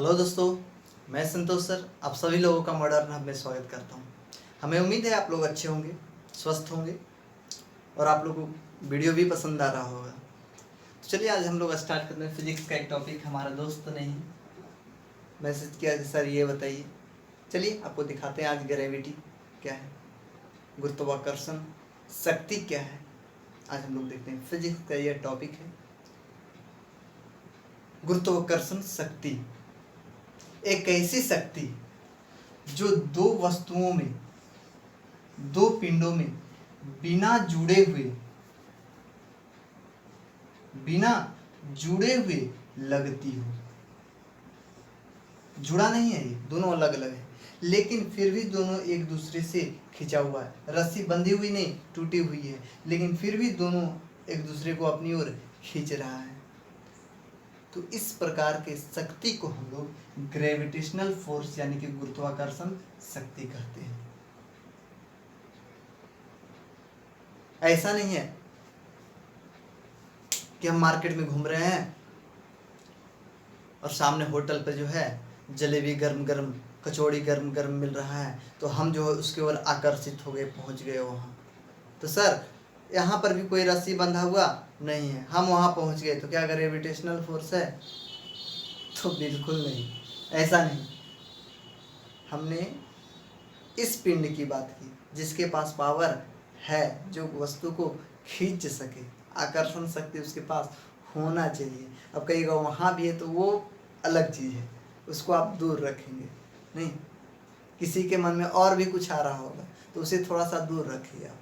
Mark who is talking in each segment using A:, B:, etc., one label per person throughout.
A: Hello दोस्तों, मैं संतोष sir आप सभी लोगों का मॉडर्न हब में स्वागत करता हूं। हमें उम्मीद है आप लोग अच्छे होंगे, स्वस्थ होंगे और आप लोगों को वीडियो भी पसंद आ रहा होगा। तो चलिए आज हम लोग स्टार्ट करते हैं। फिजिक्स का एक टॉपिक हमारा दोस्त नहीं मैसेज किया कि सर ये बताइए। चलिए आपको दिखाते हैं आज ग्रेविटी क्या है, गुरुत्वाकर्षण शक्ति क्या है। आज हम लोग देखते हैं फिजिक्स का यह टॉपिक है गुरुत्वाकर्षण शक्ति। एक ऐसी शक्ति जो दो वस्तुओं में, दो पिंडों में बिना जुड़े हुए लगती हो। जुड़ा नहीं है, ये दोनों अलग अलग है, लेकिन फिर भी दोनों एक दूसरे से खिंचा हुआ है। रस्सी बंधी हुई नहीं, टूटी हुई है, लेकिन फिर भी दोनों एक दूसरे को अपनी ओर खींच रहा है। तो इस प्रकार के शक्ति को हम लोग ग्रेविटेशनल फोर्स यानी कि गुरुत्वाकर्षण शक्ति कहते हैं। ऐसा नहीं है कि हम मार्केट में घूम रहे हैं और सामने होटल पे जो है जलेबी गरम गरम, कचौड़ी गरम गरम मिल रहा है, तो हम जो है उसके ओर आकर्षित हो गए, पहुंच गए वहाँ। तो सर यहाँ पर भी कोई रस्सी बंधा हुआ नहीं है, हम वहाँ पहुँच गए, तो क्या ग्रेविटेशनल फोर्स है? तो बिल्कुल नहीं, ऐसा नहीं। हमने इस पिंड की बात की जिसके पास पावर है, जो वस्तु को खींच सके, आकर्षण शक्ति उसके पास होना चाहिए। अब कहिएगा वहाँ भी है तो वो अलग चीज़ है, उसको आप दूर रखेंगे नहीं। किसी के मन में और भी कुछ आ रहा होगा तो उसे थोड़ा सा दूर रखिए आप।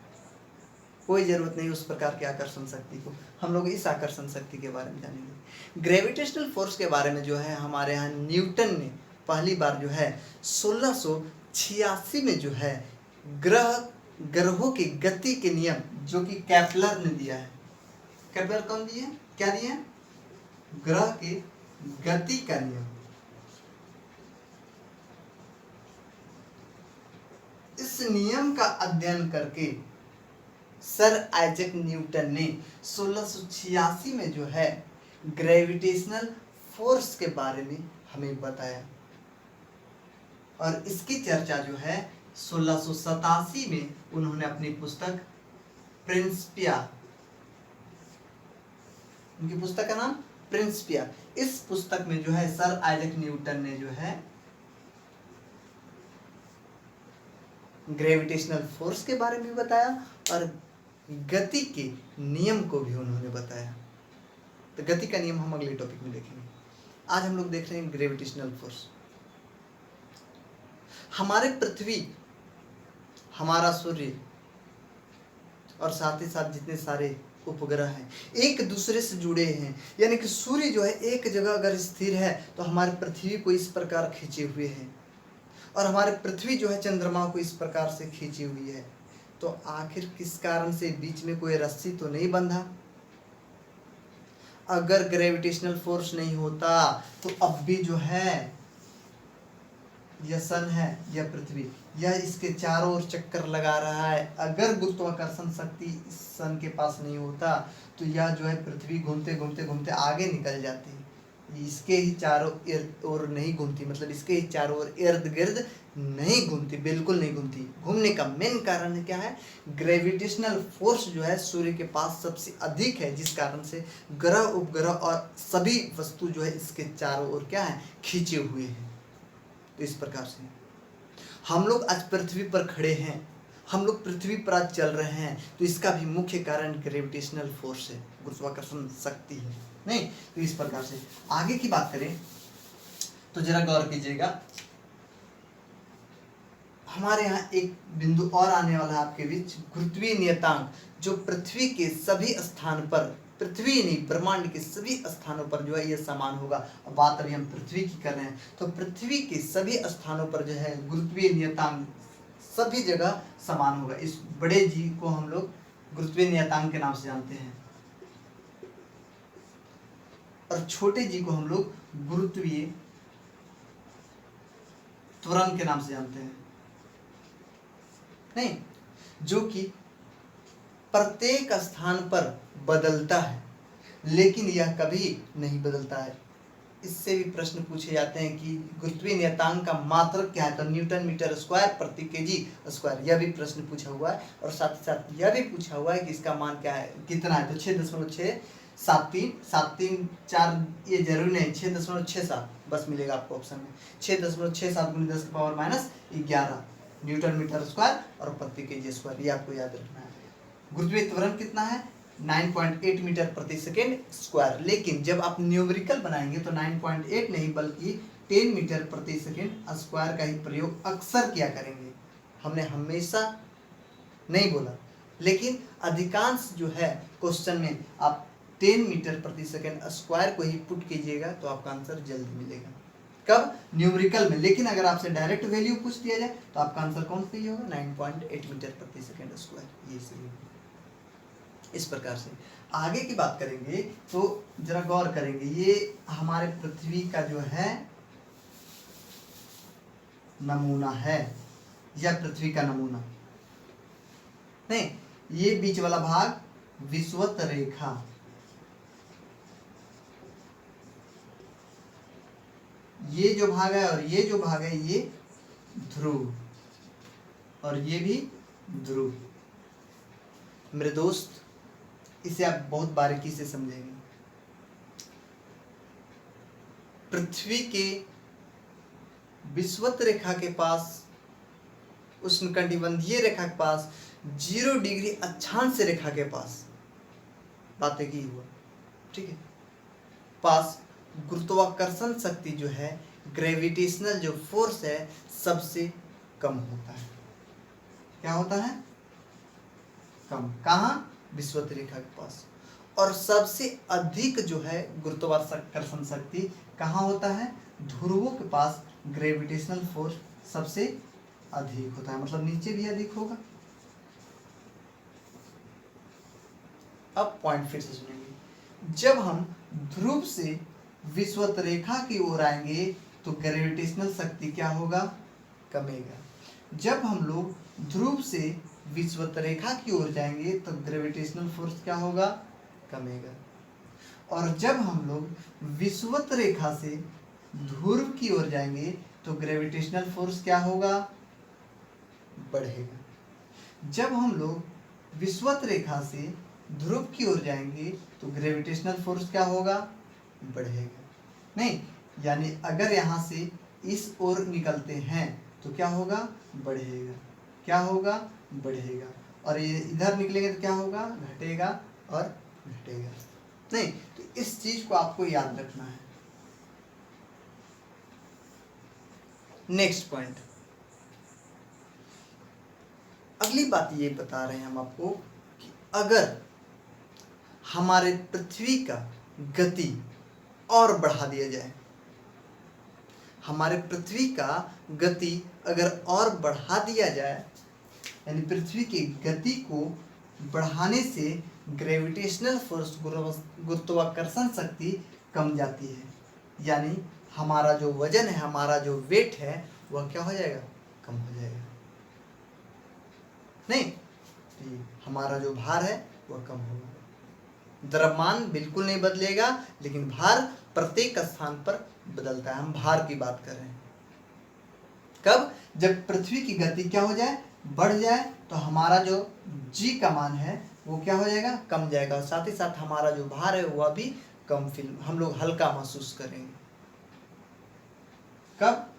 A: कोई ज़रूरत नहीं उस प्रकार की आकर्षण शक्ति को। हम लोग इस आकर्षण शक्ति के बारे में जानेंगे। ग्रेविटेशनल फोर्स के बारे में जो है हमारे यहाँ न्यूटन ने पहली बार जो है 1686 में जो है ग्रहों की गति के नियम जो कि केपलर ने दिया है। केपलर कौन दिए? क्या दिए? ग्रह की गति का नियम। इस नियम का अध्ययन करके सर आइजैक न्यूटन ने 1686 में जो है ग्रेविटेशनल फोर्स के बारे में हमें बताया, और इसकी चर्चा जो है 1687 में उन्होंने अपनी पुस्तक प्रिंसिपिया, उनकी पुस्तक का नाम प्रिंसिपिया, इस पुस्तक में जो है सर आइजैक न्यूटन ने जो है ग्रेविटेशनल फोर्स के बारे में बताया और गति के नियम को भी उन्होंने बताया। तो गति का नियम हम अगले टॉपिक में देखेंगे। आज हम लोग देख रहे हैं ग्रेविटेशनल फोर्स। हमारे पृथ्वी, हमारा सूर्य और साथ ही साथ जितने सारे उपग्रह हैं एक दूसरे से जुड़े हैं, यानी कि सूर्य जो है एक जगह अगर स्थिर है तो हमारे पृथ्वी को इस प्रकार खींचे हुए हैं, और हमारे पृथ्वी जो है चंद्रमा को इस प्रकार से खींची हुई है। तो आखिर किस कारण से? बीच में कोई रस्सी तो नहीं बंधा। अगर ग्रेविटेशनल फोर्स नहीं होता तो अब भी जो है यह सन है, यह पृथ्वी, यह इसके चारों ओर चक्कर लगा रहा है। अगर गुरुत्वाकर्षण शक्ति इस सन के पास नहीं होता तो यह जो है पृथ्वी घूमते घूमते घूमते आगे निकल जाती, इसके ही चारों ओर नहीं घूमती, मतलब इसके ही चारों ओर इर्द गिर्द नहीं घूमती, बिल्कुल नहीं घूमती। घूमने का मेन कारण क्या है? ग्रेविटेशनल फोर्स जो है सूर्य के पास सबसे अधिक है, जिस कारण से ग्रह, उपग्रह और सभी वस्तु जो है इसके चारों ओर क्या है? खींचे हुए हैं। तो इस प्रकार से हम लोग आज पृथ्वी पर खड़े हैं, हम लोग पृथ्वी पर आज चल रहे हैं, तो इसका भी मुख्य कारण ग्रेविटेशनल फोर्स है, गुरुत्वाकर्षण शक्ति है नहीं। तो इस प्रकार से आगे की बात करें तो जरा गौर कीजिएगा। हमारे यहाँ एक बिंदु और आने वाला है आपके बीच, गुरुत्वीय नियतांक, जो पृथ्वी के सभी स्थान पर, पृथ्वी नहीं ब्रह्मांड के सभी स्थानों पर जो है ये समान होगा। अब बात अभी हम पृथ्वी की कर रहे हैं, तो पृथ्वी के सभी स्थानों पर जो है गुरुत्वीय नियतांक सभी जगह समान होगा। इस बड़े जी को हम लोग गुरुत्वीय नियतांक के नाम से जानते हैं, और छोटे जी को हम लोग गुरुत्वीय त्वरण के नाम से जानते हैं नहीं, जो कि प्रत्येक स्थान पर बदलता है, लेकिन यह कभी नहीं बदलता है। इससे भी प्रश्न पूछे जाते हैं कि गुरुत्वीय नियतांक का मात्रक क्या है, तो न्यूटन मीटर स्क्वायर प्रति केजी स्क्वायर, यह भी प्रश्न पूछा हुआ है। और साथ ही साथ यह भी पूछा हुआ है कि इसका मान क्या है, कितना है, तो 6.673 ये जरूरी नहीं, 6.67 बस मिलेगा आपको ऑप्शन में, 6.67 × 10⁻11 न्यूटन मीटर स्क्वायर और प्रति केजी स्क्वायर, ये आपको याद रखना है। गुरुत्वीय त्वरण कितना है, 9.8 मीटर प्रति सेकेंड स्क्वायर। लेकिन जब आप न्यूमेरिकल बनाएंगे तो 9.8 नहीं बल्कि 10 मीटर प्रति सेकेंड स्क्वायर का ही प्रयोग अक्सर किया करेंगे। हमने हमेशा नहीं बोला, लेकिन अधिकांश जो है क्वेश्चन में आप 10 मीटर प्रति सेकेंड स्क्वायर को ही पुट कीजिएगा तो आपका आंसर जल्दी मिलेगा। कब, न्यूमेरिकल में। लेकिन अगर आपसे डायरेक्ट वैल्यू पूछ दिया जाए तो आपका आंसर कौन सही होगा, 9.8 मीटर प्रति सेकेंड स्क्वायर, ये सही होगा। इस प्रकार से आगे की बात करेंगे तो जरा गौर करेंगे, ये हमारे पृथ्वी का जो है नमूना है, यह पृथ्वी का नमूना नहीं, ये बीच वाला भाग विषुवत रेखा, ये जो भाग है और ये जो भाग है ये ध्रुव, और ये भी ध्रुव। मेरे दोस्त, इसे आप बहुत बारीकी से समझेंगे। पृथ्वी के विषुवत रेखा के पास, उष्णकटिबंधीय रेखा के पास, 0 डिग्री अक्षांश रेखा के पास, बातें की हुआ, ठीक है, पास गुरुत्वाकर्षण शक्ति जो है, ग्रेविटेशनल जो फोर्स है, सबसे कम होता है। क्या होता है, कम। कहाँ, विषुवत रेखा के पास। और सबसे अधिक जो है गुरुत्वाकर्षण शक्ति कहाँ होता है, ध्रुवों के पास ग्रेविटेशनल फोर्स सबसे अधिक होता है, मतलब नीचे भी अधिक होगा। अब पॉइंट फिर से सुनेंगे, जब हम ध्रुव से विषुवत रेखा की ओर आएंगे तो ग्रेविटेशनल शक्ति क्या होगा, कमेगा। जब हम लोग ध्रुव से विषुवत रेखा की ओर जाएंगे तो ग्रेविटेशनल फोर्स क्या होगा, कमेगा। और जब हम लोग विषुवत रेखा से ध्रुव की ओर जाएंगे तो ग्रेविटेशनल फोर्स क्या होगा, बढ़ेगा। जब हम लोग विषुवत रेखा से ध्रुव की ओर जाएंगे तो ग्रेविटेशनल फोर्स क्या होगा, बढ़ेगा। नहीं, यानी अगर यहाँ से इस ओर निकलते हैं तो क्या होगा, बढ़ेगा। क्या होगा, बढ़ेगा। और ये इधर निकलेंगे तो क्या होगा, घटेगा और घटेगा। नहीं, तो इस चीज को आपको याद रखना है। नेक्स्ट पॉइंट, अगली बात ये बता रहे हैं हम आपको कि अगर हमारे पृथ्वी का गति और बढ़ा दिया जाए, हमारे पृथ्वी का गति अगर और बढ़ा दिया जाए, यानी पृथ्वी की गति को बढ़ाने से ग्रेविटेशनल फोर्स, गुरुत्वाकर्षण शक्ति कम जाती है, यानी हमारा जो वजन है, हमारा जो वेट है, वह क्या हो जाएगा, कम हो जाएगा। नहीं, हमारा जो भार है वह कम होगा। द्रव्यमान बिल्कुल नहीं बदलेगा, लेकिन भार प्रत्येक स्थान पर बदलता है। हम भार की बात कर रहे हैं। कब, जब पृथ्वी की गति क्या हो जाए, बढ़ जाए, तो हमारा जो जी का मान है वो क्या हो जाएगा, कम जाएगा। और साथ ही साथ हमारा जो भार है वह भी कम फील, हम लोग हल्का महसूस करेंगे। कब,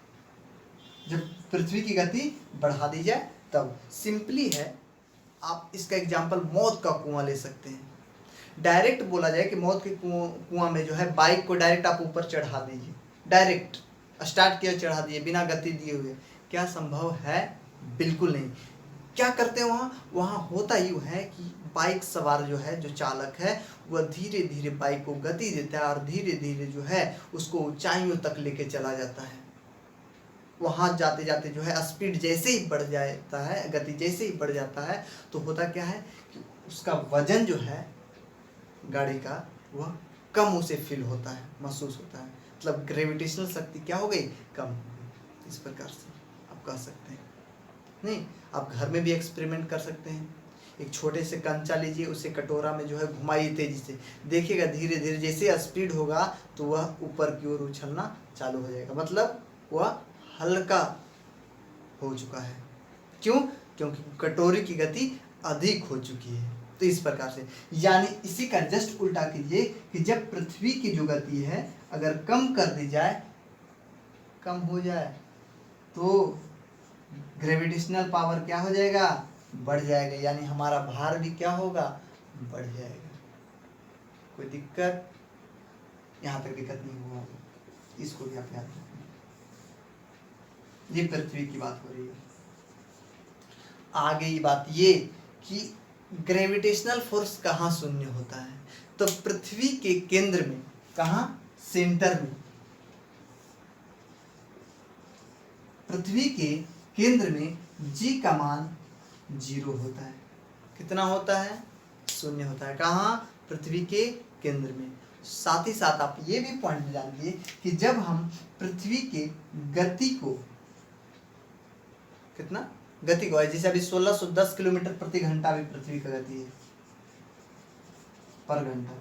A: जब पृथ्वी की गति बढ़ा दी जाए तब। सिंपली है, आप इसका एग्जाम्पल मौत का कुआं ले सकते हैं। डायरेक्ट बोला जाए कि मौत के कुआं में जो है, बाइक को डायरेक्ट आप ऊपर चढ़ा दीजिए, डायरेक्ट स्टार्ट किया चढ़ा दिए बिना गति दिए हुए, क्या संभव है, बिल्कुल नहीं। क्या करते हैं वहाँ होता यूँ है कि बाइक सवार जो है, जो चालक है, वह धीरे धीरे बाइक को गति देता है और धीरे धीरे जो है उसको ऊंचाइयों तक लेके चला जाता है। वहाँ जाते जाते जो है स्पीड जैसे ही बढ़ जाता है, गति जैसे ही बढ़ जाता है, तो होता क्या है कि उसका वजन जो है गाड़ी का, वह कम उसे फील होता है, महसूस होता है। मतलब ग्रेविटेशनल शक्ति क्या हो गई, कम हो गई। इस प्रकार से आप कह सकते हैं। नहीं, आप घर में भी एक्सपेरिमेंट कर सकते हैं। एक छोटे से कंचा लीजिए, उसे कटोरा में जो है घुमाइए तेजी से, देखिएगा धीरे धीरे जैसे स्पीड होगा तो वह ऊपर की ओर उछलना चालू हो जाएगा, मतलब वह हल्का हो चुका है। क्यों? क्योंकि कटोरे की गति अधिक हो चुकी है। तो इस प्रकार से, यानी इसी का जस्ट उल्टा कीजिए कि जब पृथ्वी की जो गति है अगर कम कर दी जाए, कम हो जाए, तो ग्रेविटेशनल पावर क्या हो जाएगा? बढ़ जाएगा, यानी हमारा भार भी क्या होगा? बढ़ जाएगा। कोई दिक्कत? यहाँ तक दिक्कत नहीं हुआ, इसको भी आप याद रखें। ये पृथ्वी की बात हो रही है। आगे ये बात ये कि ग्रेविटेशनल फोर्स कहाँ शून्य होता है? तो पृथ्वी के केंद्र में, कहाँ? सेंटर में। पृथ्वी के केंद्र में जी का मान 0 होता है। कितना होता है? शून्य होता है। कहाँ? पृथ्वी के केंद्र में। साथ ही साथ आप ये भी पॉइंट जानिए कि जब हम पृथ्वी के गति को, कितना गति को, जैसे अभी 1610 किलोमीटर प्रति घंटा अभी पृथ्वी का गति है पर घंटा,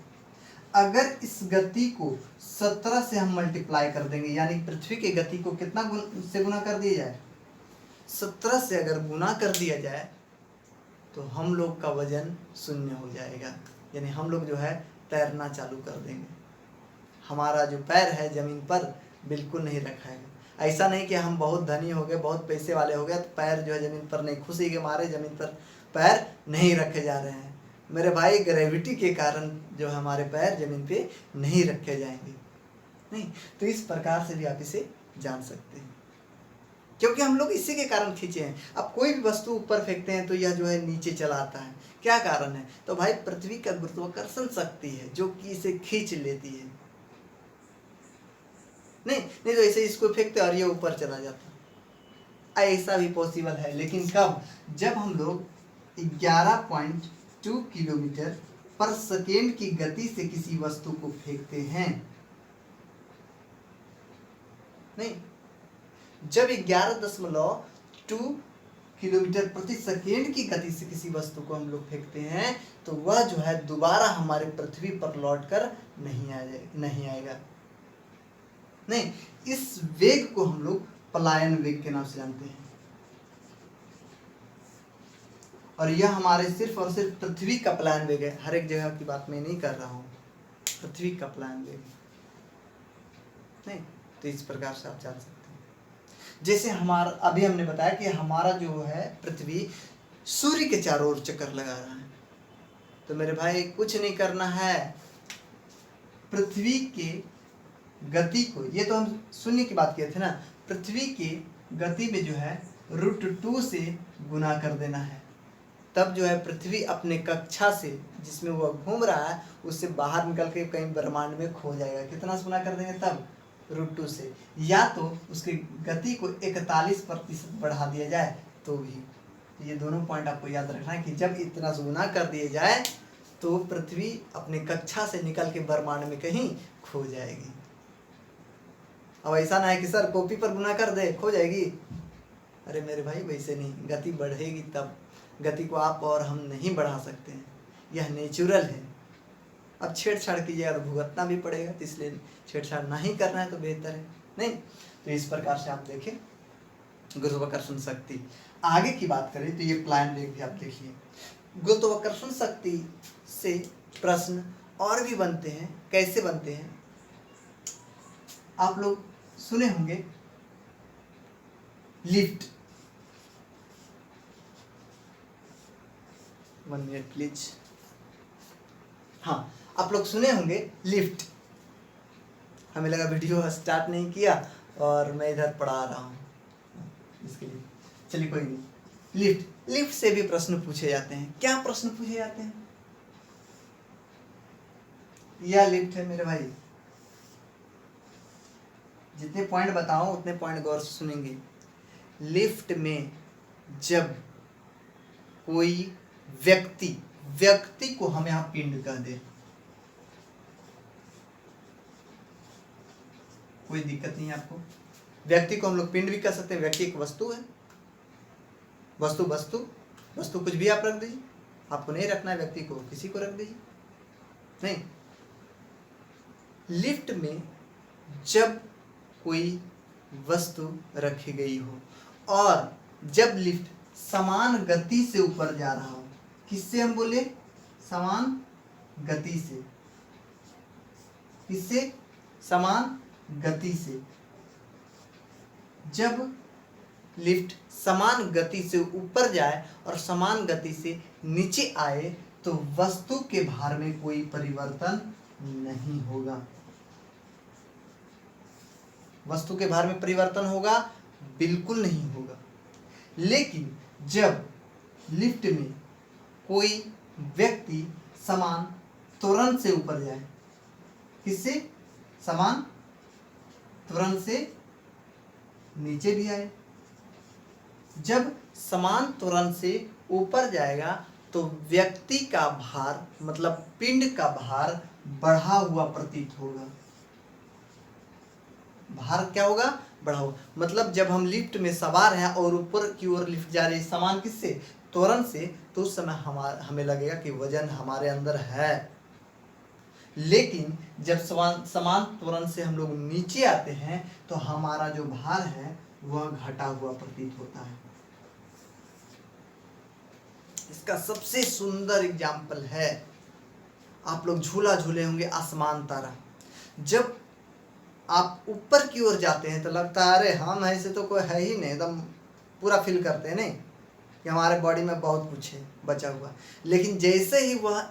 A: अगर इस गति को 17 से हम मल्टीप्लाई कर देंगे, यानी पृथ्वी की गति को कितना से गुना कर दिया जाए? 17 से अगर गुना कर दिया जाए तो हम लोग का वजन शून्य हो जाएगा, यानी हम लोग जो है तैरना चालू कर देंगे। हमारा जो पैर है जमीन पर बिल्कुल नहीं रखाएगा। ऐसा नहीं कि हम बहुत धनी हो गए, बहुत पैसे वाले हो गए तो पैर जो है जमीन पर नहीं, खुशी के मारे जमीन पर पैर नहीं रखे जा रहे हैं। मेरे भाई, ग्रेविटी के कारण जो हमारे पैर जमीन पे नहीं रखे जाएंगे, नहीं। तो इस प्रकार से भी आप इसे जान सकते हैं, क्योंकि हम लोग इसी के कारण खींचे हैं। अब कोई भी वस्तु ऊपर फेंकते हैं तो यह जो है नीचे चला आता है। क्या कारण है? तो भाई पृथ्वी का गुरुत्वाकर्षण शक्ति है जो कि इसे खींच लेती है। नहीं तो ऐसे इसको फेंकते और ये ऊपर चला जाता। ऐसा भी पॉसिबल है, लेकिन कब? जब हम लोग 11.2 किलोमीटर पर सेकेंड की गति से किसी वस्तु को फेंकते हैं। नहीं, जब 11.2 किलोमीटर प्रति सेकेंड की गति से किसी वस्तु को हम लोग फेंकते हैं तो वह जो है दोबारा हमारे पृथ्वी पर लौटकर नहीं आएगा। नहीं, इस वेग को हम लोग पलायन वेग के नाम से जानते हैं। और यह हमारे सिर्फ और सिर्फ पृथ्वी का पलायन वेग है। हर एक जगह की बात मैं नहीं कर रहा हूँ, पृथ्वी का पलायन वेग। नहीं, तो इस प्रकार से आप जान सकते हैं। जैसे हमारा अभी हमने बताया कि हमारा जो है पृथ्वी सूर्य के चारों ओर चक्कर लगा रहा है। तो मेरे भाई कुछ नहीं करना है, पृथ्वी के गति को, ये तो हम शून्य की बात किए थे ना, पृथ्वी की गति में जो है √2 से गुना कर देना है। तब जो है पृथ्वी अपने कक्षा से जिसमें वह घूम रहा है उससे बाहर निकल के कहीं ब्रह्मांड में खो जाएगा। कितना से गुना कर देंगे? तब √2 से। या तो उसकी गति को 41% बढ़ा दिया जाए तो भी। ये दोनों पॉइंट आपको याद रखना है कि जब इतना से गुना कर दिया जाए तो पृथ्वी अपने कक्षा से निकल के ब्रह्मांड में कहीं खो जाएगी। अब ऐसा ना है कि सर कॉपी पर गुना कर दे खो जाएगी। अरे मेरे भाई, वैसे नहीं, गति बढ़ेगी तब। गति को आप और हम नहीं बढ़ा सकते हैं, यह नेचुरल है। अब छेड़छाड़ कीजिएगा तो भुगतना भी पड़ेगा, तो इसलिए छेड़छाड़ नहीं करना है तो बेहतर है। नहीं, तो इस प्रकार से आप देखें गुरुत्वाकर्षण शक्ति। आगे की बात करें तो ये प्लान वेग भी आप देखिए। गुरुत्वाकर्षण शक्ति से प्रश्न और भी बनते हैं। कैसे बनते हैं? आप लोग सुने होंगे लिफ्ट। 1 minute please. हाँ, आप लोग सुने होंगे लिफ्ट। हमें लगा वीडियो स्टार्ट नहीं किया और मैं इधर पढ़ा रहा हूँ इसके लिए। चलिए कोई नहीं। लिफ्ट से भी प्रश्न पूछे जाते हैं। क्या प्रश्न पूछे जाते हैं? यह लिफ्ट है मेरे भाई। जितने पॉइंट बताऊं उतने पॉइंट गौर से सुनेंगे। लिफ्ट में जब कोई व्यक्ति को हम यहाँ पिंड कह दे, कोई दिक्कत नहीं है आपको। व्यक्ति को हम लोग पिंड भी कह सकते हैं। व्यक्ति एक वस्तु है। वस्तु कुछ भी आप रख दीजिए, आपको नहीं रखना है व्यक्ति को, किसी को रख दीजिए। नहीं, लिफ्ट में जब कोई वस्तु रखी गई हो और जब लिफ्ट समान गति से ऊपर जा रहा हो, किससे हम बोले? समान गति से। किससे? समान गति से। जब लिफ्ट समान गति से ऊपर जाए और समान गति से नीचे आए तो वस्तु के भार में कोई परिवर्तन नहीं होगा। वस्तु के भार में परिवर्तन होगा? बिल्कुल नहीं होगा। लेकिन जब लिफ्ट में कोई व्यक्ति समान त्वरण से ऊपर जाए, किससे? समान त्वरण से नीचे भी आए, जब समान त्वरण से ऊपर जाएगा तो व्यक्ति का भार मतलब पिंड का भार बढ़ा हुआ प्रतीत होगा। भार क्या होगा? बढ़ा हुआ। मतलब जब हम लिफ्ट में सवार हैं और ऊपर की ओर लिफ्ट जा रही है, समान किससे? त्वरण से, तो उस समय हमें लगेगा कि वजन हमारे अंदर है। लेकिन जब समान त्वरण से हम लोग नीचे आते हैं तो हमारा जो भार है वह घटा हुआ प्रतीत होता है। इसका सबसे सुंदर एग्जाम्पल है, आप लोग झूला झूले होंगे आसमान तारा। जब आप ऊपर की ओर जाते हैं तो लगता है अरे हम ऐसे तो कोई है ही नहीं, एकदम पूरा फील करते हैं नहीं कि हमारे बॉडी में बहुत कुछ है बचा हुआ। लेकिन जैसे ही वह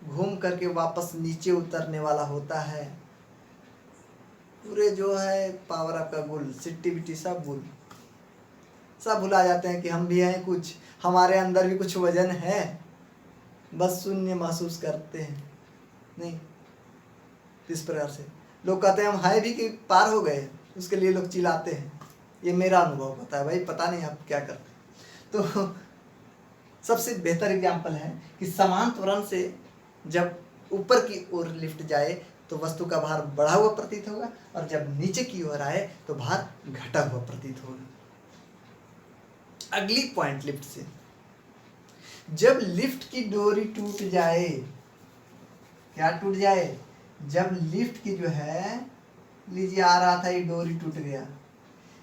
A: घूम करके वापस नीचे उतरने वाला होता है, पूरे जो है पावर आपका गुल, सिट्टी बिट्टी सब गुल, सब भुला जाते हैं कि हम भी हैं, कुछ हमारे अंदर भी कुछ वजन है, बस शून्य महसूस करते हैं नहीं। इस प्रकार से लोग कहते हैं हम है भी कि पार हो गए, उसके लिए लोग चिल्लाते हैं। ये मेरा अनुभव होता है भाई, पता नहीं आप क्या करते। तो सबसे बेहतर एग्जाम्पल है कि समान त्वरण से जब ऊपर की ओर लिफ्ट जाए तो वस्तु का भार बढ़ा हुआ प्रतीत होगा और जब नीचे की ओर आए तो भार घटा हुआ प्रतीत होगा। अगली पॉइंट लिफ्ट से, जब लिफ्ट की डोरी टूट जाए, क्या टूट जाए? जब लिफ्ट की जो है, लीजिए आ रहा था ये डोरी टूट गया,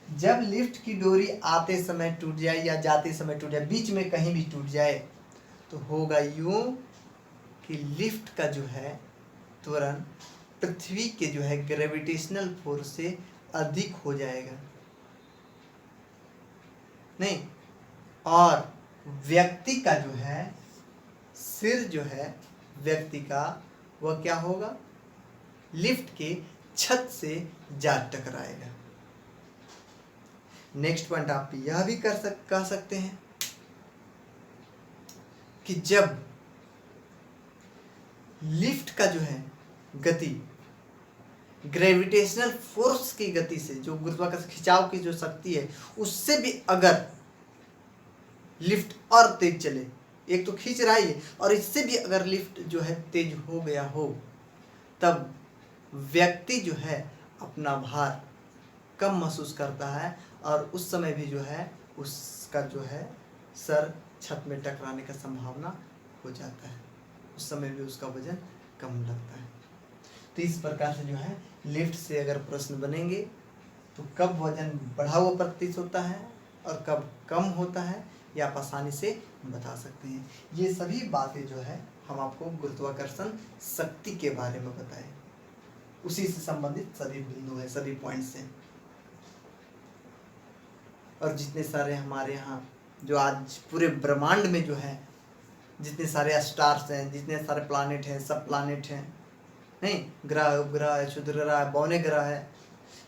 A: जब लिफ्ट की डोरी आते समय टूट जाए या जाते समय टूट जाए, बीच में कहीं भी टूट जाए, तो होगा यूं कि लिफ्ट का जो है त्वरण पृथ्वी के जो है ग्रेविटेशनल फोर्स से अधिक हो जाएगा नहीं, और व्यक्ति का जो है सिर जो है व्यक्ति का वह क्या होगा? लिफ्ट के छत से जा टकराएगा। नेक्स्ट पॉइंट आप यह भी कह सकते हैं कि जब लिफ्ट का जो है गति ग्रेविटेशनल फोर्स की गति से, जो गुरुत्वाकर्षण खिंचाव की जो शक्ति है, उससे भी अगर लिफ्ट और तेज चले, एक तो खींच रहा है और इससे भी अगर लिफ्ट जो है तेज हो गया हो, तब व्यक्ति जो है अपना भार कम महसूस करता है और उस समय भी जो है उसका जो है सर छत में टकराने का संभावना हो जाता है, उस समय भी उसका वजन कम लगता है। तो इस प्रकार से जो है लिफ्ट से अगर प्रश्न बनेंगे तो कब वजन बढ़ा हुआ प्रतीत होता है और कब कम होता है, ये आप आसानी से बता सकते हैं। ये सभी बातें जो है हम आपको गुरुत्वाकर्षण शक्ति के बारे में बताएं, उसी से संबंधित सभी बिंदु हैं, सभी पॉइंट्स हैं। और जितने सारे हमारे यहाँ जो आज पूरे ब्रह्मांड में जो है जितने सारे स्टार्स हैं, जितने सारे प्लानेट हैं, सब प्लानेट हैं नहीं, ग्रह उपग्रह है, क्षुद्र ग्रह है, बौने ग्रह है,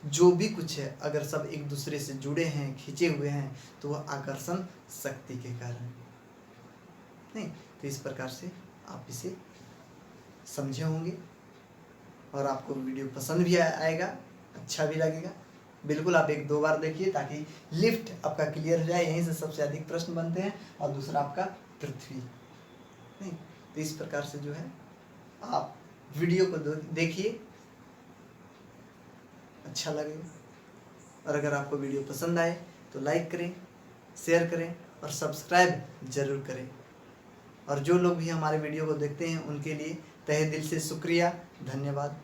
A: जो भी कुछ है, अगर सब एक दूसरे से जुड़े हैं, खींचे हुए हैं, तो वह आकर्षण शक्ति के कारण नहीं। तो इस प्रकार से आप इसे समझे होंगे और आपको वीडियो पसंद भी आएगा, अच्छा भी लगेगा। बिल्कुल आप 1-2 बार देखिए ताकि लिफ्ट आपका क्लियर हो जाए। यहीं से सबसे अधिक प्रश्न बनते हैं और दूसरा आपका पृथ्वी नहीं। तो इस प्रकार से जो है आप वीडियो को देखिए, अच्छा लगेगा। और अगर आपको वीडियो पसंद आए तो लाइक करें, शेयर करें और सब्सक्राइब जरूर करें। और जो लोग भी हमारे वीडियो को देखते हैं उनके लिए तहे दिल से शुक्रिया, धन्यवाद।